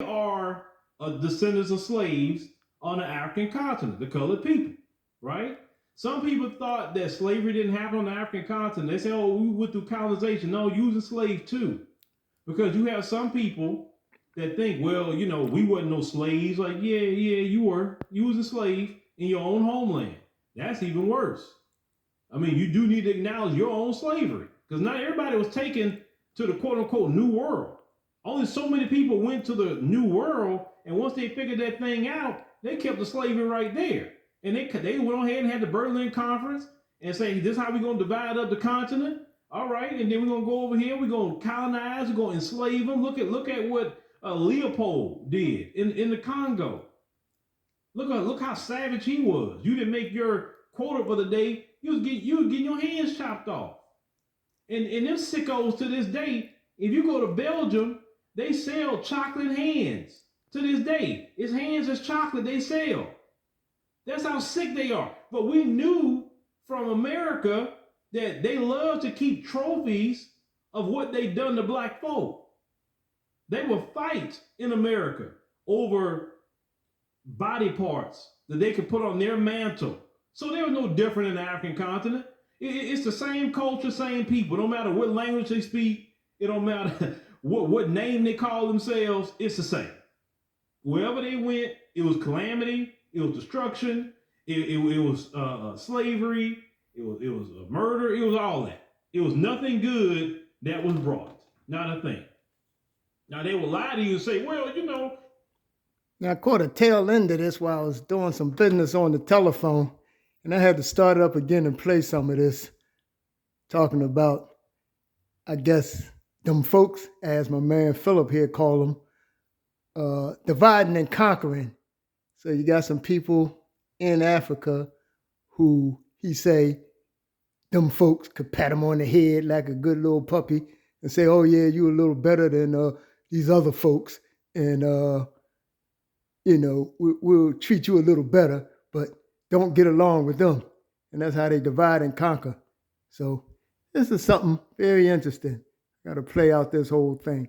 are descendants of slaves on the African continent, the colored people, right? Some people thought that slavery didn't happen on the African continent. They say, oh, we went through colonization. No, you was a slave too. Because you have some people that think, well, we wasn't no slaves. Like, yeah, you were. You was a slave in your own homeland. That's even worse. I mean, you do need to acknowledge your own slavery. Because not everybody was taken to the quote unquote new world. Only so many people went to the new world, and once they figured that thing out, they kept the slavery right there. And they went ahead and had the Berlin Conference and say, this is how we're going to divide up the continent. All right, and then we're going to go over here. We're going to colonize. We're going to enslave them. Look at what Leopold did in the Congo. Look how savage he was. You didn't make your quota for the day. You was getting your hands chopped off. And them sickos to this day, if you go to Belgium, they sell chocolate hands to this day. It's hands as chocolate they sell. That's how sick they are. But we knew from America that they love to keep trophies of what they done to black folk. They will fight in America over body parts that they could put on their mantle. So they were no different in the African continent. It's the same culture, same people. No matter what language they speak, it don't matter what name they call themselves, it's the same. Wherever they went, it was calamity, it was destruction, it was slavery, it was murder, it was all that. It was nothing good that was brought, not a thing. Now they will lie to you and say, well, Now, I caught a tail end of this while I was doing some business on the telephone, and I had to start it up again and play some of this, talking about, I guess, them folks, as my man Philip here called them, dividing and conquering. So you got some people in Africa who he say, them folks could pat him on the head like a good little puppy and say, oh yeah, you a little better than these other folks. And, we'll treat you a little better, but don't get along with them. And that's how they divide and conquer. So this is something very interesting. Got to play out this whole thing.